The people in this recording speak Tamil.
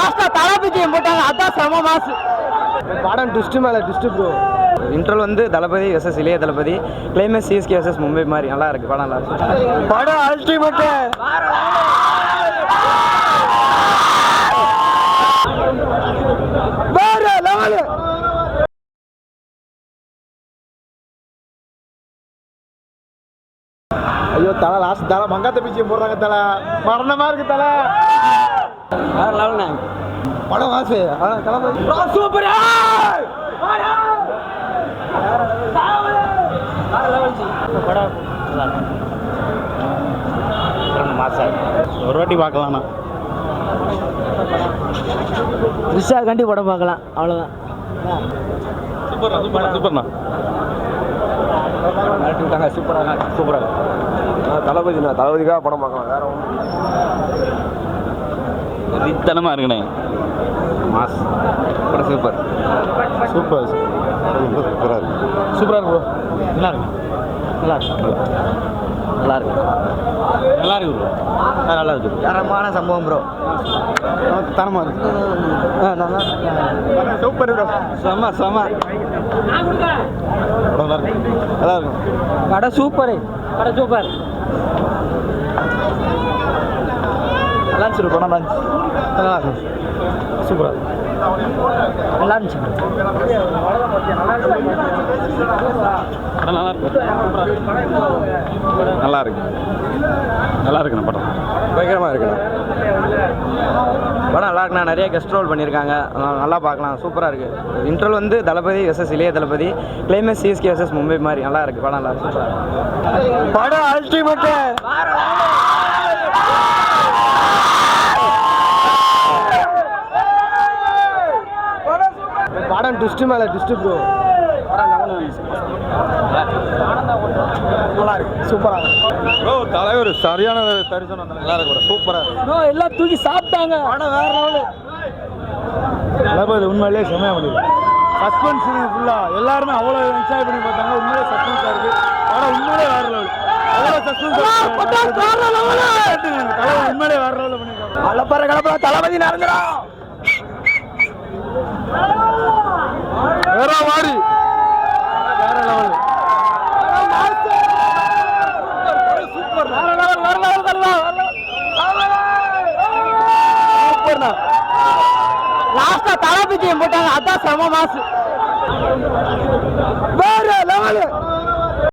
லாஸ்டா தளபதியை போட்டாங்க, அதான் செம மாசு. படம் ட்விஸ்ட் மேல ட்விஸ்ட் ப்ரோ. இன்ட்ரோல் வந்து தளபதி வெர்சஸ் இளைய தளபதி, கிளைமேக்ஸ் சிஎஸ்கே வெர்சஸ் மும்பை மாதிரி நல்லா இருக்கு. படம் நல்லா இருக்கு. படம் அல்டிமேட். வேற லெவல். ஐயோ தலை லாஸ்ட் தலை மங்காத்த பீச்சியம் போடுறாங்க. தலை மரணமா இருக்கு. தலை வேற லெவல்ண்ணே. படம் வாசு சூப்பர். ஒரு வாட்டி பார்க்கலாம்ண்ணா. ரிஷா கண்டி படம் பார்க்கலாம், அவ்வளோதான். சூப்பர்ண்ணா. சூப்பராக தளபதிக்காக படம் பார்க்கலாம். வேற வெறித்தனமா இருக்குண்ணே. மாஸ் படம் சூப்பர் சூப்பர் சூப்பராக இருக்கு. சூப்பராக இருக்கு ப்ரோ. நல்லா இருக்கு. நல்லா இருக்கு. நல்லா இருக்கு. நல்லா இருக்கு ப்ரோ. நல்லா இருக்கு. தரமான சம்பவம் ப்ரோ. தரமா இருக்கு. நல்லா சூப்பர் ப்ரோ. செம செம படம் நல்லா இருக்கு. நல்லா இருக்கும். படம் சூப்பர். படம் சூப்பர். நல்லா இருந்துச்சு படம். நல்லா இருந்துச்சு. நல்லா இருக்கும். சூப்பராக நல்லா இருந்துச்சு. படம் நல்லா இருக்கு. நல்லா இருக்கு. நல்லா இருக்குண்ணா படம். பயங்கரமாக இருக்குண்ணா. படம் நல்லா இருக்குண்ணா. நிறைய கெஸ்ட் ரோல் பண்ணியிருக்காங்க. நல்லா பார்க்கலாம். சூப்பராக இருக்குது. இன்ட்ரோல் வந்து தளபதி வெர்சஸ் இளைய தளபதி, கிளைமேக்ஸ் சிஎஸ்கே வெர்சஸ் மும்பை மாதிரி நல்லா இருக்குது. படம் நல்லா இருக்கு. படம் அல்டிமேட். படம் ட்விஸ்ட் மேல ட்விஸ்ட் ப்ரோ. நல்லா இருக்கு. சூப்பரா ப்ரோ. தலைவர் சரியான தரிசனம். நல்லா இருக்கு ப்ரோ. சூப்பரா ப்ரோ எல்லாம் தூக்கி சாப்பிட்டாங்க. படம் வேற லெவல். தளபதி உண்மையிலேயே செமையா பண்ணிருக்கு. சஸ்பென்ஸ் ஃபுல்லா எல்லாருமே அவ்வளோ என்ஜாய் பண்ணி பார்த்தாங்க. உண்மையிலே சஸ்பென்ஸா இருக்கு. படம் உண்மையிலே வேற லெவல். அவ்வளோ சஸ்பென்ஸ். தலைவர் உண்மையிலே வேற லெவல் பண்ணிருக்காங்க. அலப்பற கலப்பற தளபதி நடந்துடா. வேற மாதிரி வேற லெவல். சூப்பர். வேற லெவல். வேற லெவல். சூப்பர்ண்ணா. லாஸ்டா தளபதியை போட்டாங்க, அதான் செம மாசு. வேற லெவல்.